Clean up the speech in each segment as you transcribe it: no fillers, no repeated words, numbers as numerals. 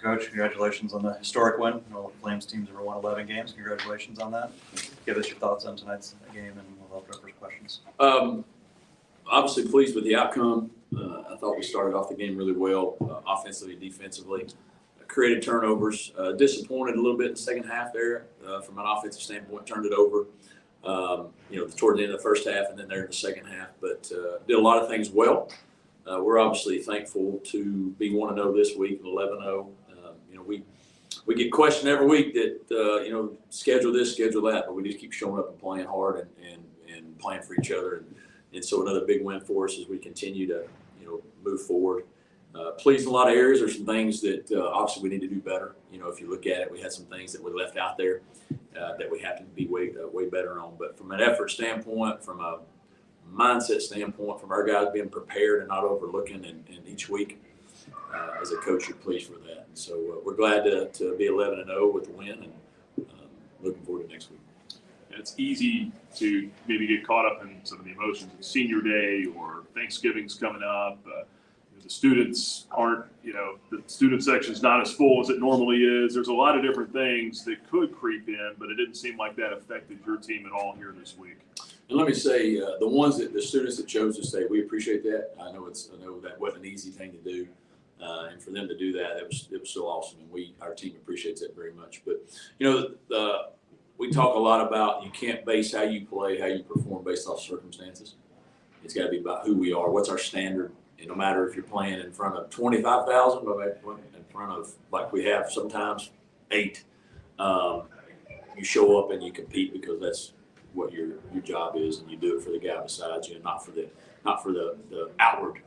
Coach, congratulations on the historic win. All the Flames teams ever won 11 games. Congratulations on that. Give us your thoughts on tonight's game, and we'll have our first questions. Obviously pleased with the outcome. I thought we started off the game really well, offensively, defensively. Created turnovers. Disappointed a little bit in the second half there from an offensive standpoint. Turned it over, toward the end of the first half and then there in the second half. But did a lot of things well. We're obviously thankful to be 1-0 this week and 11-0. We get questioned every week that schedule this, schedule that, but we just keep showing up and playing hard and playing for each other. And so another big win for us as we continue to move forward. Pleased in a lot of areas. There's some things that obviously we need to do better. If you look at it, we had some things that were left out there that we have to be way better on. But from an effort standpoint, from a mindset standpoint, from our guys being prepared and not overlooking, and each week as a coach, you're pleased with that. And so we're glad to be 11-0 with the win, and looking forward to next week. It's easy to maybe get caught up in some of the emotions of Senior Day or Thanksgiving's coming up. The students aren't, the student section's not as full as it normally is. There's a lot of different things that could creep in, but it didn't seem like that affected your team at all here this week. And let me say, the students that chose to stay, we appreciate that. I know that wasn't an easy thing to do, and for them to do that, it was so awesome, and our team appreciates that very much. But we talk a lot about you can't base how you play, how you perform based off circumstances. It's got to be about who we are. What's our standard? And no matter if you're playing in front of 25,000, or in front of, like we have sometimes, 8, you show up and you compete because that's what your job is, and you do it for the guy beside you, and not for the outward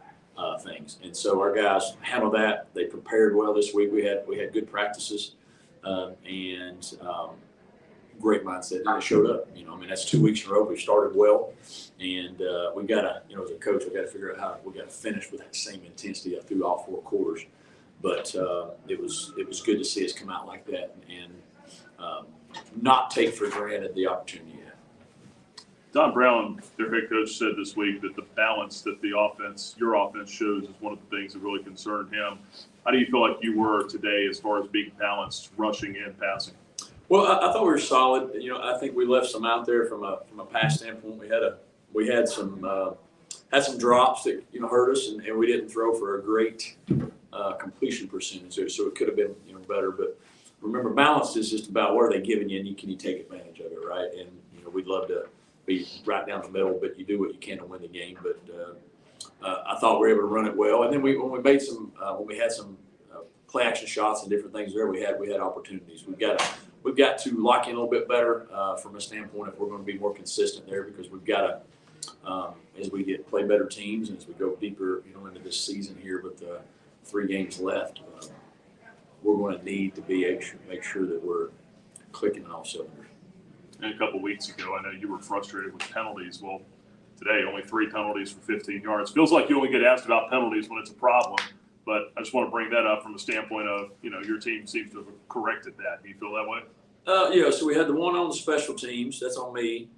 things. And so our guys handled that. They prepared well this week. We had good practices and great mindset, and they showed up. That's 2 weeks in a row. We've started well, and we've got to, as a coach, we've got to figure out how we got to finish with that same intensity through all 4 quarters. But it was good to see us come out like that and not take for granted the opportunity you have. Don Brown, their head coach, said this week that the balance that your offense shows is one of the things that really concerned him. How do you feel like you were today as far as being balanced, rushing and passing? Well, I thought we were solid. I think we left some out there from a pass standpoint. We had some drops that hurt us, and we didn't throw for a great completion percentage there, so it could have been better. But remember, balance is just about what are they giving you, and can you take advantage of it, right? And we'd love to be right down the middle, but you do what you can to win the game. But I thought we were able to run it well, and then when we had some play action shots and different things there, we had opportunities. We've got to lock in a little bit better from a standpoint if we're going to be more consistent there, because we've got to, as we play better teams and as we go deeper, into this season here with 3 games left, we're going to need to make sure that we're clicking on all cylinders. And a couple of weeks ago, I know you were frustrated with penalties. Well, today only 3 penalties for 15 yards. Feels like you only get asked about penalties when it's a problem. But I just want to bring that up from a standpoint of, your team seems to have corrected that. Do you feel that way? So we had the one on the special teams. That's on me.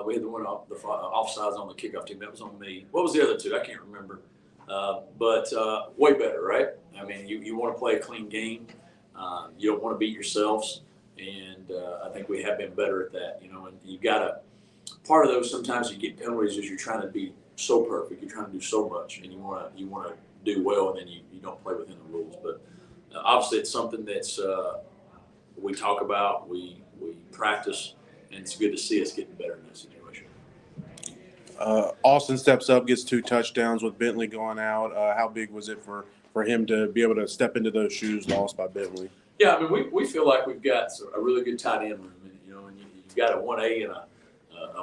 We had the one off the offsides on the kickoff team. That was on me. What was the other 2? I can't remember. But way better, right? You want to play a clean game. You don't want to beat yourselves. And I think we have been better at that, and you got to – part of those sometimes you get penalties is you're trying to be so perfect. You're trying to do so much, and you want to do well, and then you don't play within the rules. But obviously it's something that's we talk about, we practice, and it's good to see us getting better in that situation. Austin steps up, gets 2 touchdowns with Bentley going out. How big was it for him to be able to step into those shoes lost by Bentley? Yeah, we feel like we've got a really good tight end room, and you've got a 1A and a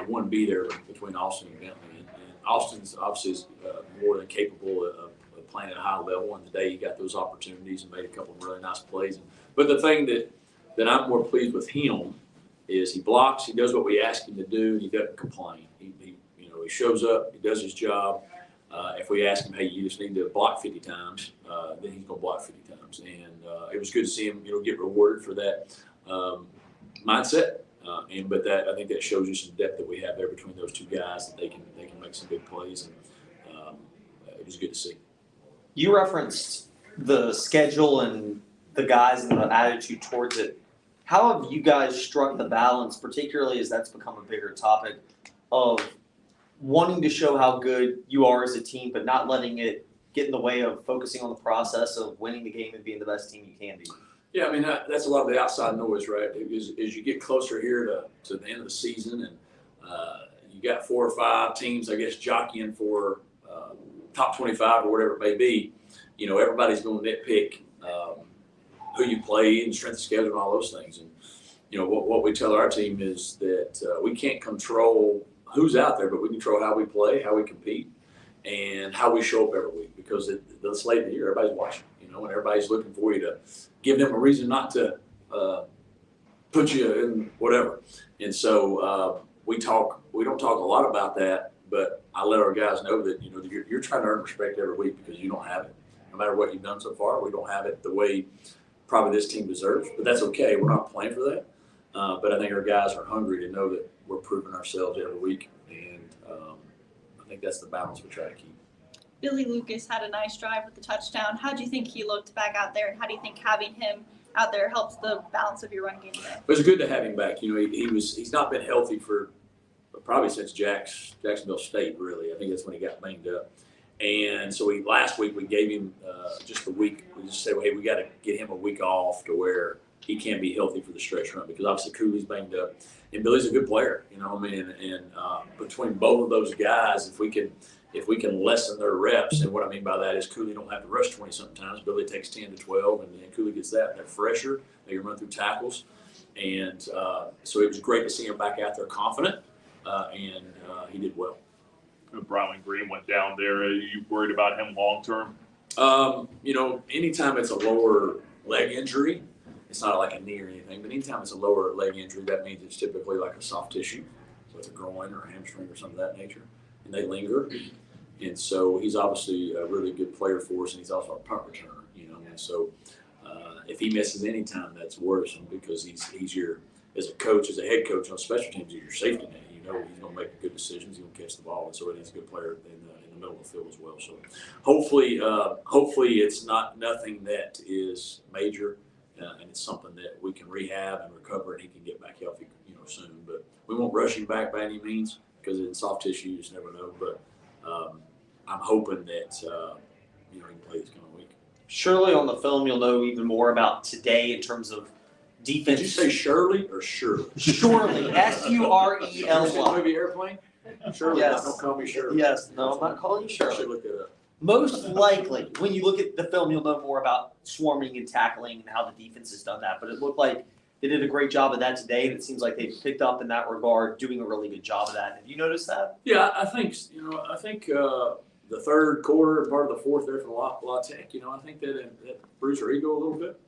1B there between Austin and Bentley. And Austin's obviously is more than capable of playing at a high level, and today he got those opportunities and made a couple of really nice plays. But the thing that I'm more pleased with him is he blocks, he does what we ask him to do, and he doesn't complain. He shows up, he does his job. If we ask him, hey, you just need to block 50 times, then he's going to block 50 times. And it was good to see him, get rewarded for that mindset. But I think that shows you some depth that we have there between those 2 guys, that they can make some big plays, and it was good to see. You referenced the schedule and the guys and the attitude towards it. How have you guys struck the balance, particularly as that's become a bigger topic, of wanting to show how good you are as a team, but not letting it get in the way of focusing on the process of winning the game and being the best team you can be? Yeah, I mean, that's a lot of the outside noise, right? As you get closer here to the end of the season, and you got 4 or 5 teams, I guess, jockeying for top 25 or whatever it may be, everybody's going to nitpick who you play and strength of schedule and all those things. And, what we tell our team is that we can't control who's out there, but we control how we play, how we compete, and how we show up every week. Because this late in the year, everybody's watching, and everybody's looking for you to give them a reason not to put you in whatever. And so we don't talk a lot about that, but I let our guys know that, you're trying to earn respect every week because you don't have it. No matter what you've done so far, we don't have it the way probably this team deserves, but that's okay. We're not playing for that. But I think our guys are hungry to know that we're proving ourselves every week, and I think that's the balance we try to keep. Billy Lucas had a nice drive with the touchdown. How do you think he looked back out there, and how do you think having him out there helps the balance of your run game today? It was good to have him back. He's not been healthy for probably since Jacksonville State, really. I think that's when he got banged up. And so last week we gave him just a week. We just said, well, hey, we got to get him a week off to where he can be healthy for the stretch run, because obviously Cooley's banged up and Billy's a good player. And between both of those guys, if we can lessen their reps, and what I mean by that is Cooley don't have to rush 20 sometimes. Billy takes 10 to 12, and Cooley gets that. They're fresher. They can run through tackles, and so it was great to see him back out there confident, and he did well. Browning Green went down there. Are you worried about him long term? Anytime it's a lower leg injury, it's not like a knee or anything, but anytime it's a lower leg injury, that means it's typically like a soft tissue, so it's a groin or a hamstring or something of that nature, and they linger. And so he's obviously a really good player for us, and he's also a punt returner, and so if he misses any time, that's worrisome, because he's your, as a coach, as a head coach on special teams, he's your safety net. He's going to make good decisions. He's going to catch the ball, and so he's a good player in the middle of the field as well. So hopefully it's nothing that is major, and it's something that we can rehab and recover, and he can get back healthy, soon. But we won't rush him back by any means, because in soft tissue you just never know. But I'm hoping that he can play this coming week. Surely on the film you'll know even more about today in terms of defense. Did you say Shirley or Shirley? Surely, S-U-R-E-L-Y. The movie Airplane? Shirley, Yes. don't call me Shirley. Yes, no, I'm not calling you I should Shirley. look it up. Most likely, when you look at the film, you'll know more about swarming and tackling and how the defense has done that. But it looked like they did a great job of that today, and it seems like they've picked up in that regard, doing a really good job of that. Have you noticed that? Yeah, I think the third quarter and part of the fourth there for La Tech, I think that bruised our ego a little bit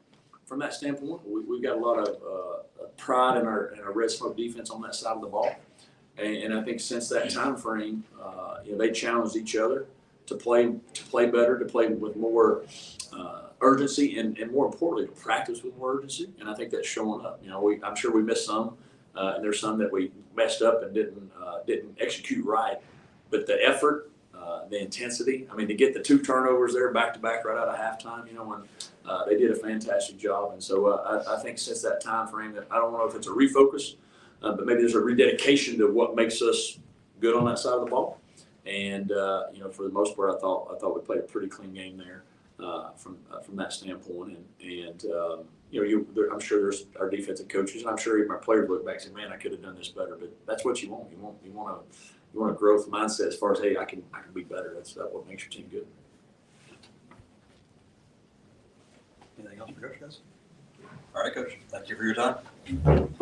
from that standpoint. We've got a lot of pride in our red smoke defense on that side of the ball, and I think since that time frame, they challenged each other to play better, to play with more urgency, and more importantly, to practice with more urgency. And I think that's showing up. I'm sure we missed some, and there's some that we messed up and didn't execute right. But the effort, the intensity, to get the 2 turnovers there back to back right out of halftime, when they did a fantastic job. And so I think since that time frame, that I don't know if it's a refocus, but maybe there's a rededication to what makes us good on that side of the ball. And for the most part, I thought we played a pretty clean game there from that standpoint. And I'm sure there's our defensive coaches, and I'm sure even our players look back and say, "Man, I could have done this better." But that's what you want. You want a growth mindset as far as, hey, I can be better. That's what makes your team good. Anything else for Coach, guys? All right, Coach. Thank you for your time. Preston.